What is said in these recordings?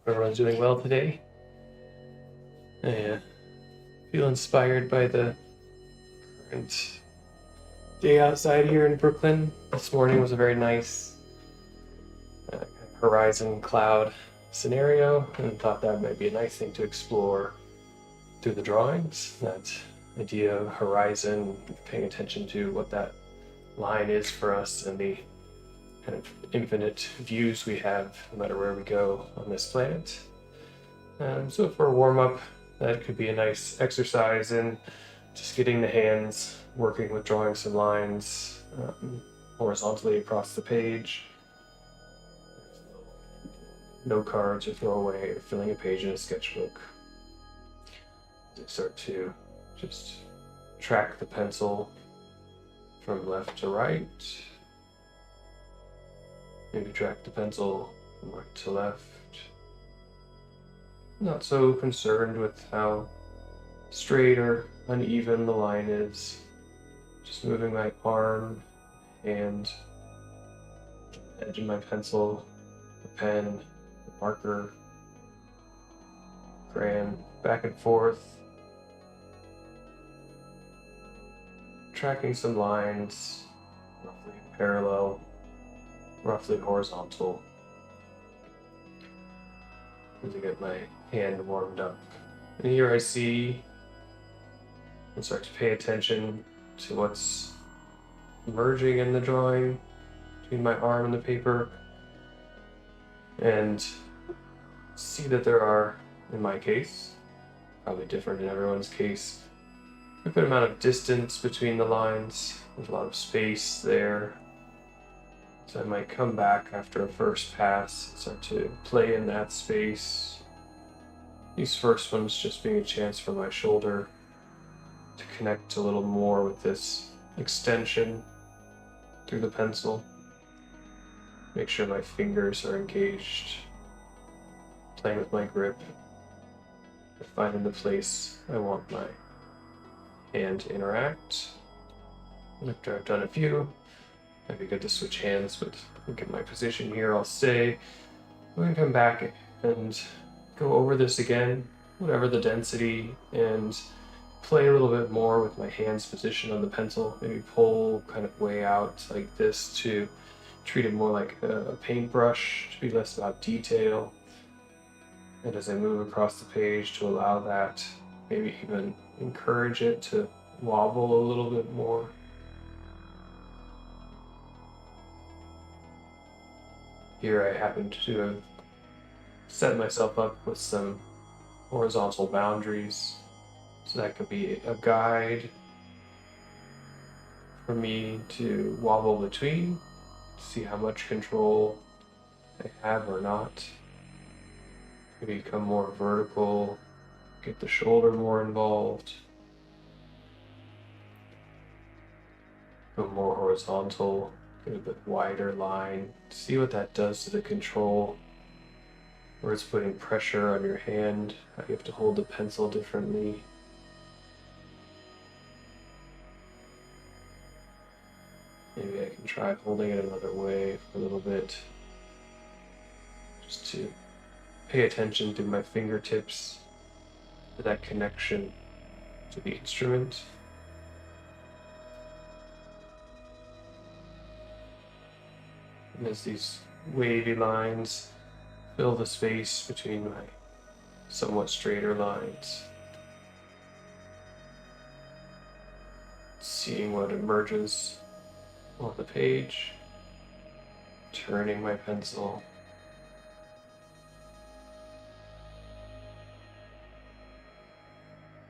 Everyone's doing well today. I feel inspired by the current day outside here in Brooklyn. This morning was a very nice horizon cloud scenario, and thought that might be a nice thing to explore through the drawings. That idea of horizon, paying attention to what that line is for us and the kind of infinite views we have no matter where we go on this planet. So for a warm-up, that could be a nice exercise in just getting the hands working with drawing some lines horizontally across the page. No cards or throwaway or filling a page in a sketchbook. They start to just track the pencil from left to right. Maybe track the pencil from right to left. Not so concerned with how straight or uneven the line is. Just moving my arm, hand, edge of my pencil, the pen, the marker, crayon, back and forth. Tracking some lines, roughly parallel, roughly horizontal. To get my hand warmed up. And here I see and start to pay attention to what's emerging in the drawing between my arm and the paper, and see that there are, in my case, probably different in everyone's case, a good amount of distance between the lines. There's a lot of space there. So I might come back after a first pass and start to play in that space. These first ones just being a chance for my shoulder to connect a little more with this extension through the pencil. Make sure my fingers are engaged, playing with my grip, finding the place I want my hand to interact. And after I've done a few, might be good to switch hands, but look at my position here. I'll stay. I'm going to come back and go over this again, whatever the density, and play a little bit more with my hand's position on the pencil. Maybe pull kind of way out like this to treat it more like a paintbrush, to be less about detail. And as I move across the page, to allow that, maybe even encourage it to wobble a little bit more. Here I happen to have set myself up with some horizontal boundaries, so that could be a guide for me to wobble between, see how much control I have or not. Maybe become more vertical, get the shoulder more involved, go more horizontal, get a bit wider line. See what that does to the control, where it's putting pressure on your hand, how you have to hold the pencil differently. Maybe I can try holding it another way for a little bit, just to pay attention to my fingertips, to that connection to the instrument. And as these wavy lines fill the space between my somewhat straighter lines, seeing what emerges on the page, turning my pencil,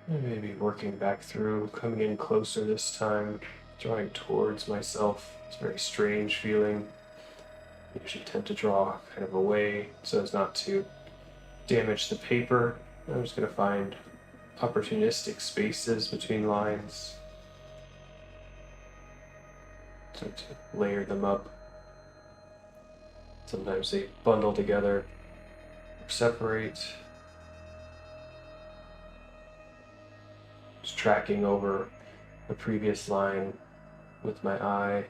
and maybe working back through, coming in closer this time, drawing towards myself. It's a very strange feeling. I usually tend to draw kind of away so as not to damage the paper. I'm just going to find opportunistic spaces between lines, start to layer them up. Sometimes they bundle together or separate. Just tracking over the previous line with my eye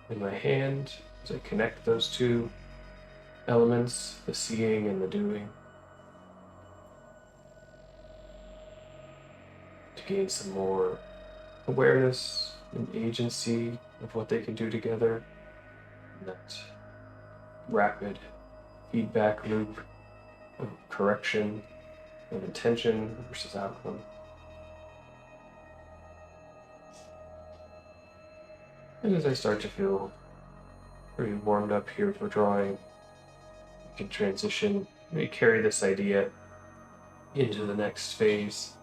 and my hand as I connect those two. elements, the seeing and the doing, to gain some more awareness and agency of what they can do together, and that rapid feedback loop of correction of intention versus outcome. And as I start to feel pretty warmed up here for drawing, we can transition, maybe carry this idea into the next phase.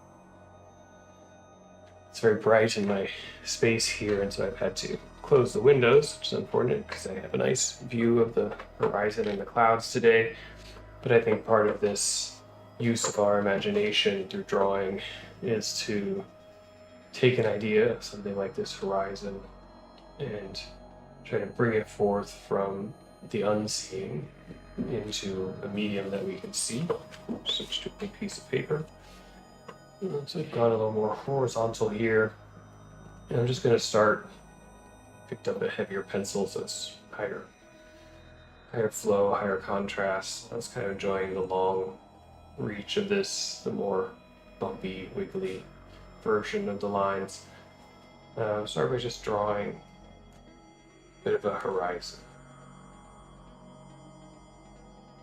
It's very bright in my space here, and so I've had to close the windows, which is unfortunate because I have a nice view of the horizon and the clouds today. But I think part of this use of our imagination through drawing is to take an idea, something like this horizon, and try to bring it forth from the unseen into a medium that we can see. Switch to a big piece of paper. So I've gone a little more horizontal here. And I'm just going to start, picked up a heavier pencil, so it's higher flow, higher contrast. I was kind of enjoying the long reach of this, the more bumpy, wiggly version of the lines. Start by just drawing a bit of a horizon.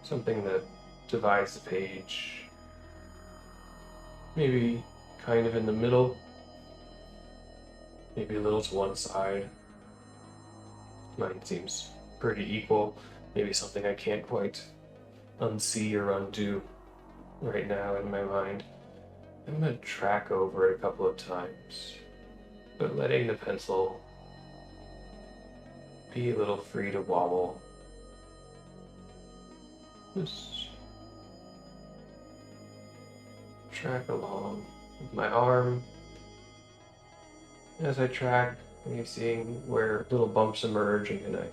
Something that divides the page, maybe kind of in the middle, maybe a little to one side. Mine seems pretty equal. Maybe something I can't quite unsee or undo right now in my mind. I'm going to track over it a couple of times, but letting the pencil be a little free to wobble. Just track along with my arm. As I track, I'm seeing where little bumps emerge, and then I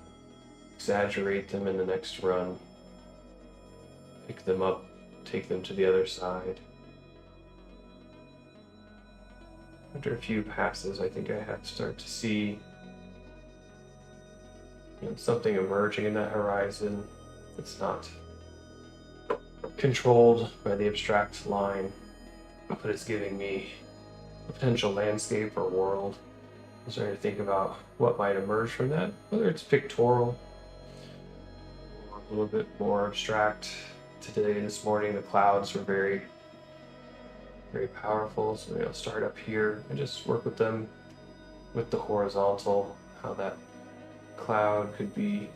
exaggerate them in the next run. Pick them up, take them to the other side. After a few passes, I think I have to start to see something emerging in that horizon that's not controlled by the abstract line, but it's giving me a potential landscape or world. I'm starting to think about what might emerge from that, whether it's pictorial or a little bit more abstract. This morning, the clouds were very, very powerful, so maybe I'll start up here and just work with them with the horizontal, how that cloud could be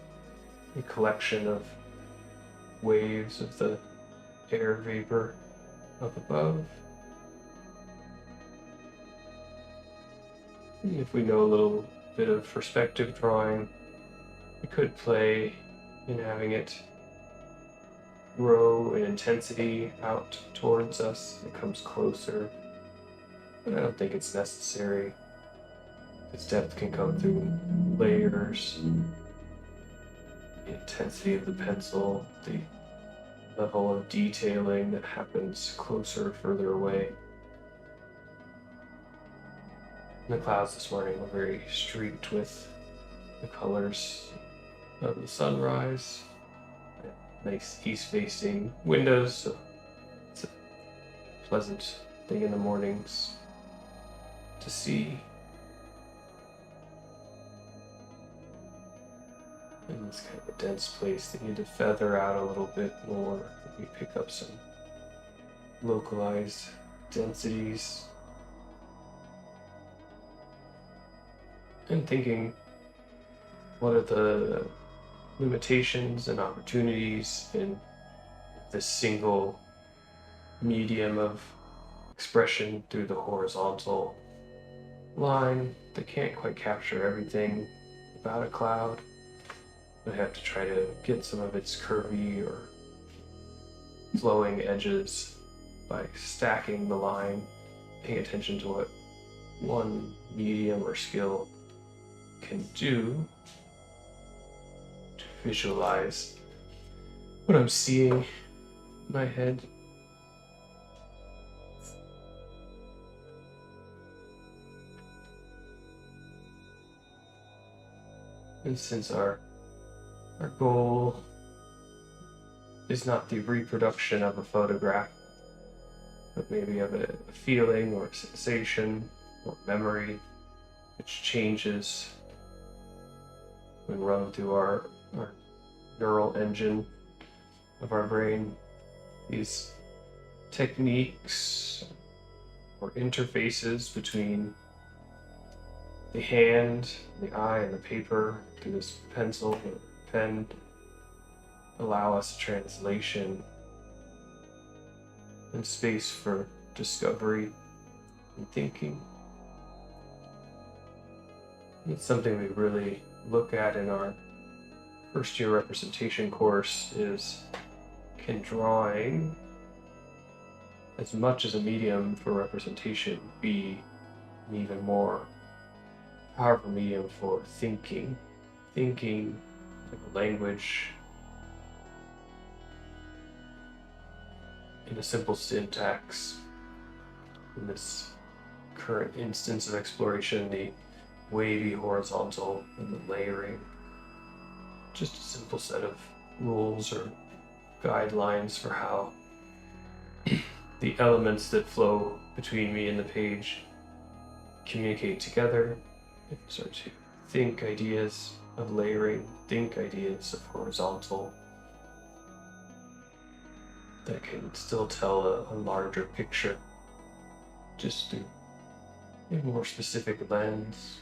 a collection of waves of the air vapor up above. And if we know a little bit of perspective drawing, we could play in having it grow in intensity out towards us. It comes closer, but I don't think it's necessary. Its depth can come through layers, the intensity of the pencil, the level of detailing that happens closer or further away. And the clouds this morning were very streaked with the colors of the sunrise. Nice east-facing windows, so it's a pleasant thing in the mornings to see. And it's kind of a dense place that you need to feather out a little bit more. We pick up some localized densities. And thinking, what are the limitations and opportunities in this single medium of expression through the horizontal line that can't quite capture everything about a cloud. I have to try to get some of its curvy or flowing edges by stacking the line, paying attention to what one medium or skill can do to visualize what I'm seeing in my head. And since our goal is not the reproduction of a photograph, but maybe of a feeling or a sensation or memory which changes when run through our neural engine of our brain. These techniques or interfaces between the hand, the eye, and the paper through this pencil or pen allow us translation and space for discovery and thinking. It's something we really look at in our first year representation course is, can drawing, as much as a medium for representation, be an even more powerful medium for thinking like a language in a simple syntax. In this current instance of exploration, the wavy horizontal and the layering, just a simple set of rules or guidelines for how the elements that flow between me and the page communicate together and start to think ideas of layering, think ideas of horizontal that can still tell a larger picture just through a more specific lens.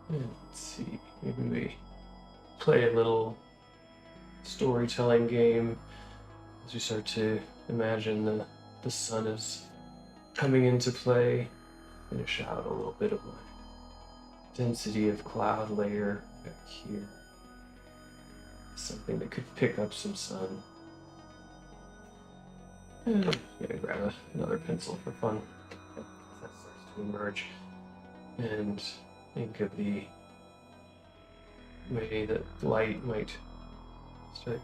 And let's see, maybe we play a little storytelling game as we start to imagine the sun is coming into play. Finish out a little bit of my density of cloud layer back here. Something that could pick up some sun. And I'm gonna grab another pencil for fun. That starts to emerge. And think of the way that light might start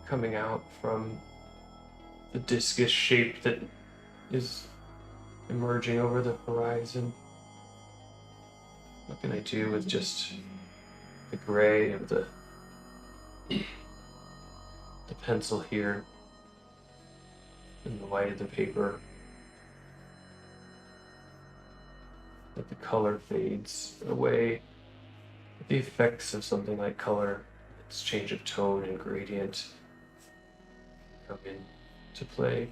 coming out from the discus shape that is emerging over the horizon. What can I do with just the gray of the pencil here and the white of the paper? That the color fades away. The effects of something like color, its change of tone and gradient, come into play.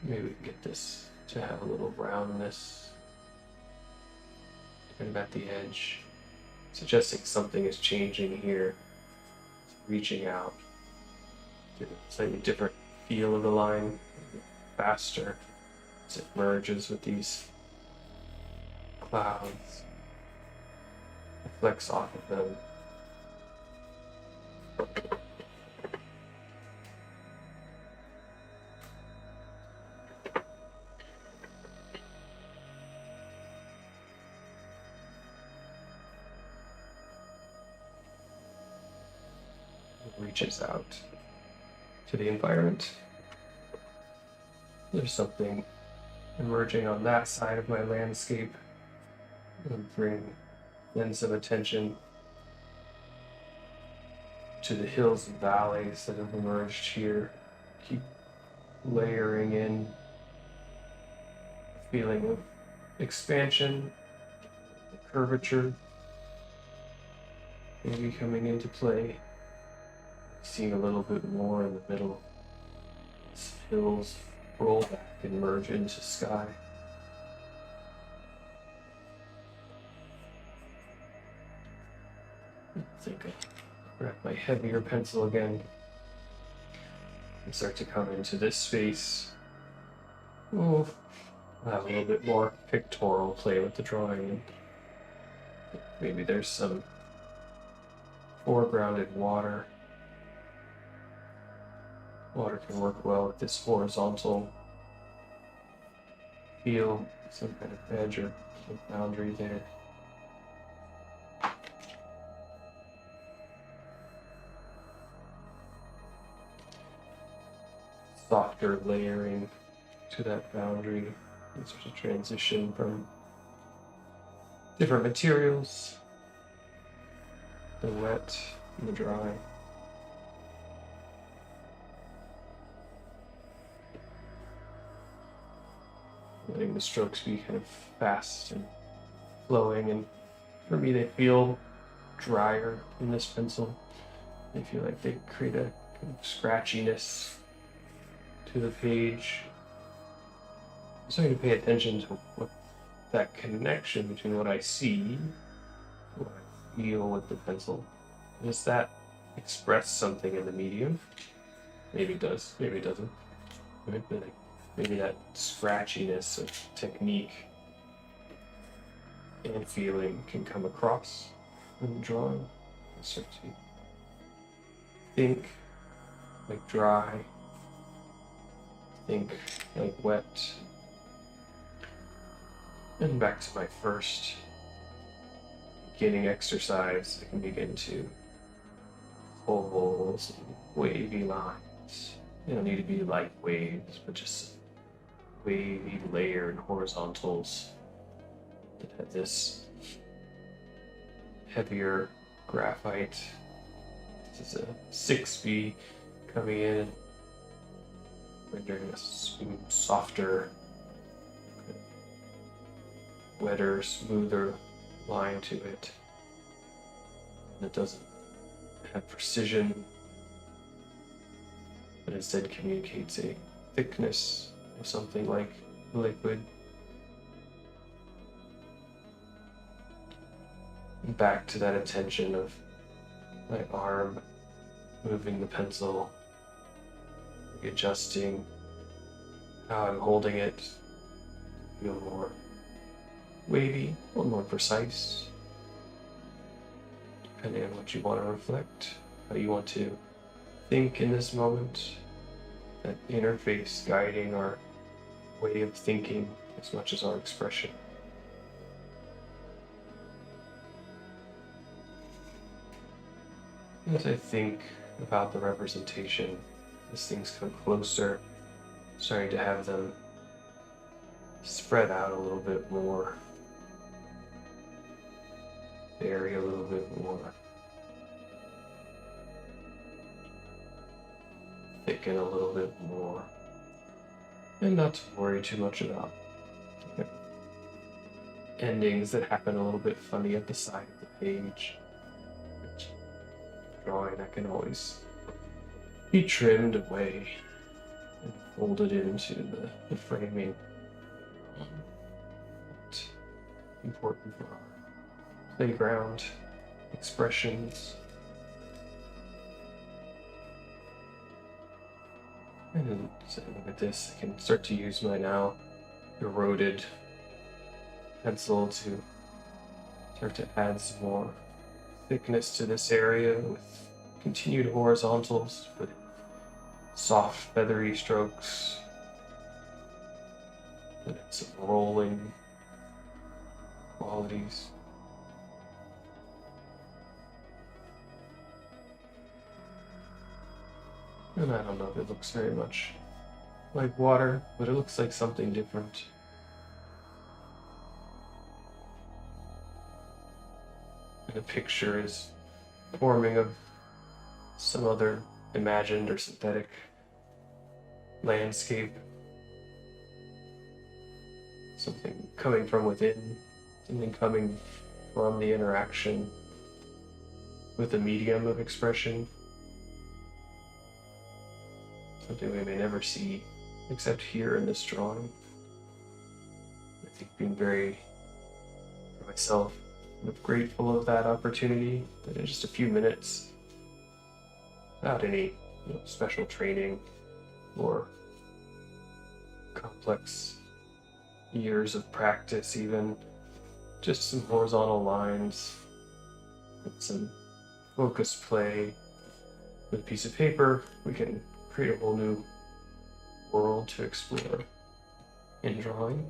Maybe we can get this to have a little roundness kind of at the edge, suggesting something is changing here. It's reaching out to a slightly different feel of the line, faster as it merges with these clouds, reflects off of them. It reaches out to the environment. There's something emerging on that side of my landscape. And bring then some attention to the hills and valleys that have emerged here. Keep layering in a feeling of expansion, curvature, maybe coming into play. Seeing a little bit more in the middle. As hills roll back and merge into sky. I think I'll grab my heavier pencil again and start to come into this space. Oh, I'll have a little bit more pictorial play with the drawing. Maybe there's some foregrounded water. Water can work well with this horizontal feel, some kind of edge or boundary there. Softer layering to that boundary. It's sort of transition from different materials, the wet and the dry. letting the strokes be kind of fast and flowing, and for me they feel drier in this pencil. They feel like they create a kind of scratchiness to the page. I'm starting to pay attention to what that connection between what I see, what I feel with the pencil. Does that express something in the medium? Maybe it does, maybe it doesn't. Maybe that scratchiness of technique and feeling can come across in the drawing. I start to think like dry, think like wet. And back to my first beginning exercise, I can begin to ovals and wavy lines. They don't need to be light waves, but just wavy layered horizontals that have this heavier graphite. This is a 6B coming in and rendering a softer, wetter, smoother line to it. And it doesn't have precision, but instead communicates a thickness of something like liquid. And back to that attention of my arm moving the pencil, adjusting how I'm holding it, feel more wavy, a little more precise, depending on what you want to reflect, how you want to think in this moment, that interface guiding our way of thinking as much as our expression. As I think about the representation, as things come closer, starting to have them spread out a little bit more, vary a little bit more, thicken a little bit more, and not to worry too much about endings that happen a little bit funny at the side of the page. Drawing that can always be trimmed away and folded into the framing. But important for our playground expressions. And then, so look at this, I can start to use my now eroded pencil to start to add some more thickness to this area with continued horizontals, but soft feathery strokes, and some rolling qualities. And I don't know if it looks very much like water, but it looks like something different. And the picture is forming of some other imagined or synthetic landscape. Something coming from within, something coming from the interaction with the medium of expression. Something we may never see except here in this drawing. I think being very, for myself, I'm grateful of that opportunity, that in just a few minutes, without any special training or complex years of practice even, just some horizontal lines and some focus play with a piece of paper, we can create a whole new world to explore in drawing.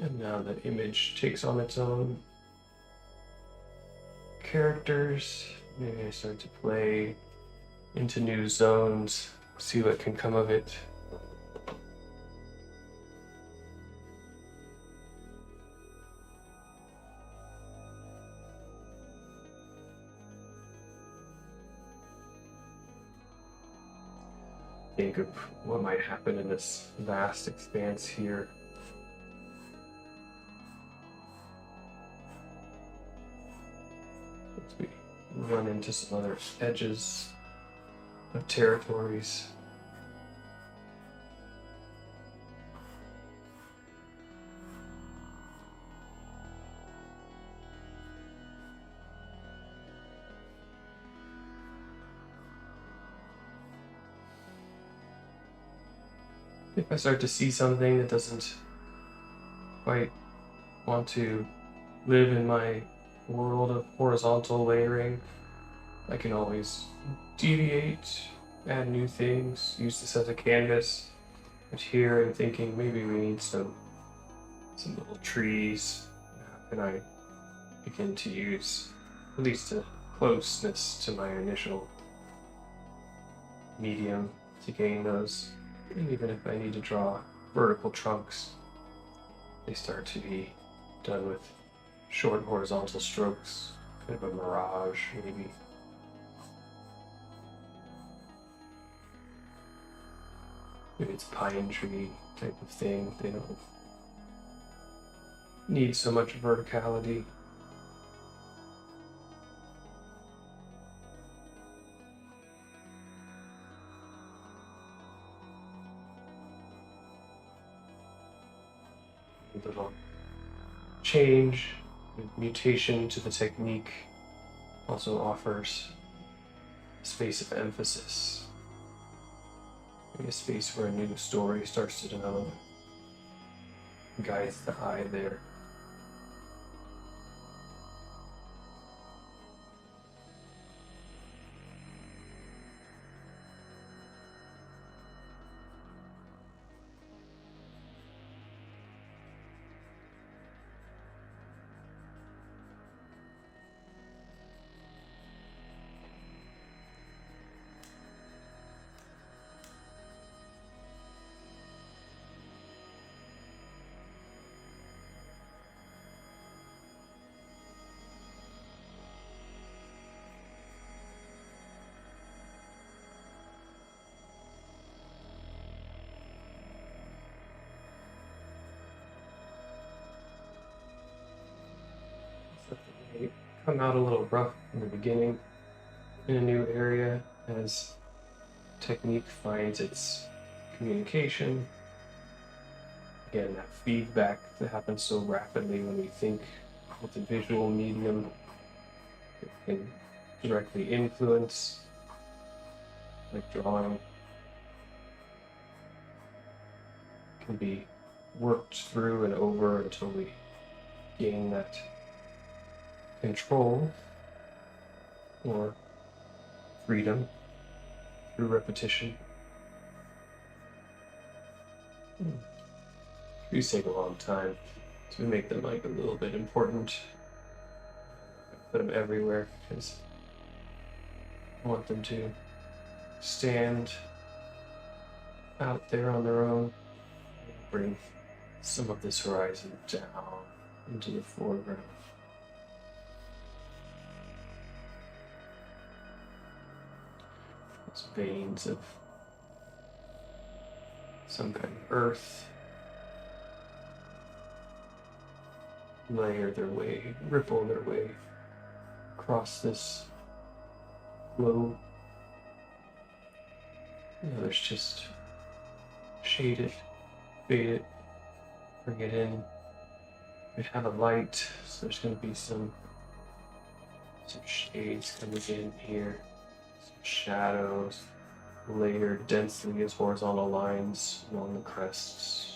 And now the image takes on its own characters. Maybe I start to play into new zones, see what can come of it. think of what might happen in this vast expanse here. As we run into some other edges of territories. If I start to see something that doesn't quite want to live in my world of horizontal layering, I can always deviate, add new things, use this as a canvas. But here I'm thinking maybe we need some little trees, and I begin to use at least a closeness to my initial medium to gain those. And even if I need to draw vertical trunks, they start to be done with short horizontal strokes, kind of a mirage maybe. Maybe it's pine tree type of thing. They don't need so much verticality. A little change, mutation to the technique also offers a space of emphasis. Maybe a space where a new story starts to develop. Guides the eye there. They come out a little rough in the beginning in a new area as technique finds its communication. Again, that feedback that happens so rapidly when we think with the visual medium, it can directly influence, like drawing, can be worked through and over until we gain that control or freedom through repetition. These take a long time, so we make them like a little bit important. Put them everywhere because I want them to stand out there on their own. Bring some of this horizon down into the foreground. Those veins of some kind of earth layer their way, ripple their way across this globe. The others just shade it, fade it, bring it in. We have a light, so there's going to be some shades coming in here, some shadows layered densely as horizontal lines along the crests.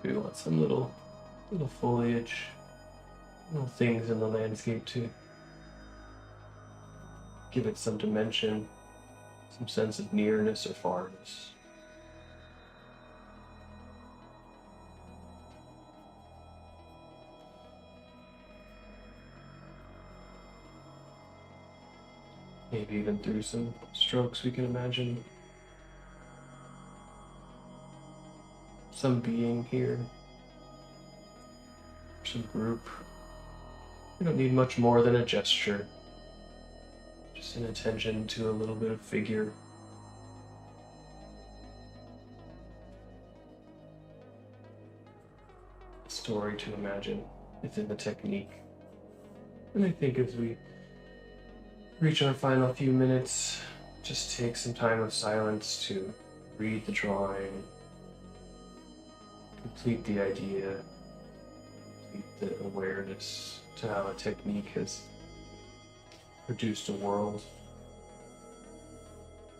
We want some little foliage, little things in the landscape to give it some dimension, some sense of nearness or farness. Maybe even through some strokes we can imagine some being here, some group. We don't need much more than a gesture, just an attention to a little bit of figure. A story to imagine within the technique. And I think as we reach our final few minutes, just take some time of silence to read the drawing, complete the idea, complete the awareness to how a technique has produced a world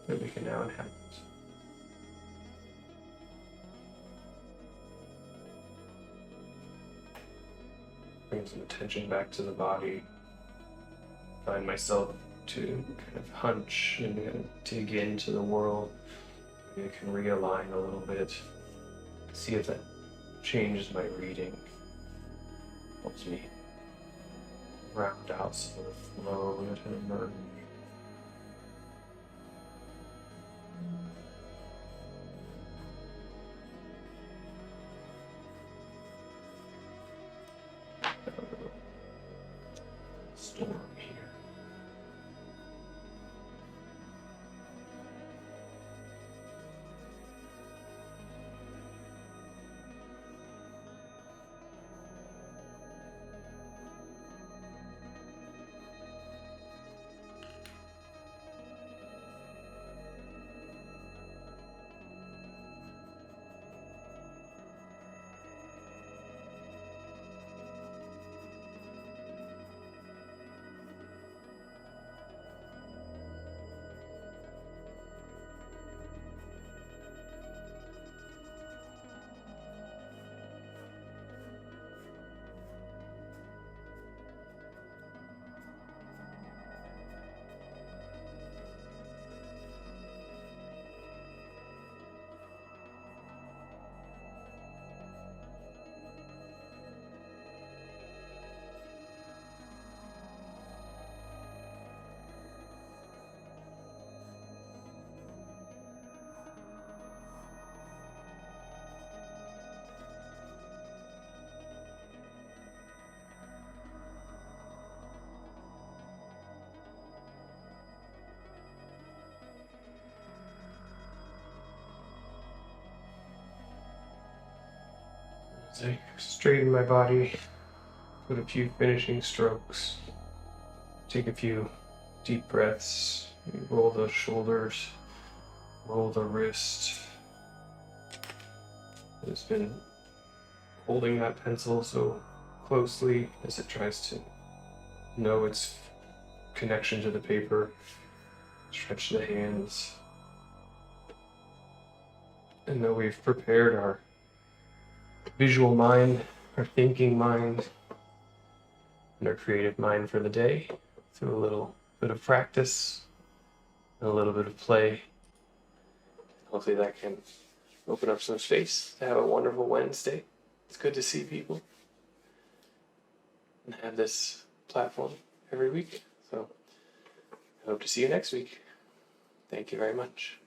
that we can now inhabit. Bring some attention back to the body. Find myself to kind of hunch and kind of dig into the world. Maybe I can realign a little bit. See if that changes my reading. Helps me round out some of the flow that had emerged. Storm here. As I straighten my body, put a few finishing strokes, take a few deep breaths, roll the shoulders, roll the wrist. It's been holding that pencil so closely as it tries to know its connection to the paper. Stretch the hands. And though we've prepared our visual mind, our thinking mind, and our creative mind for the day through a little bit of practice and a little bit of play, hopefully that can open up some space to have a wonderful Wednesday. It's good to see people and have this platform every week. So I hope to see you next week. Thank you very much.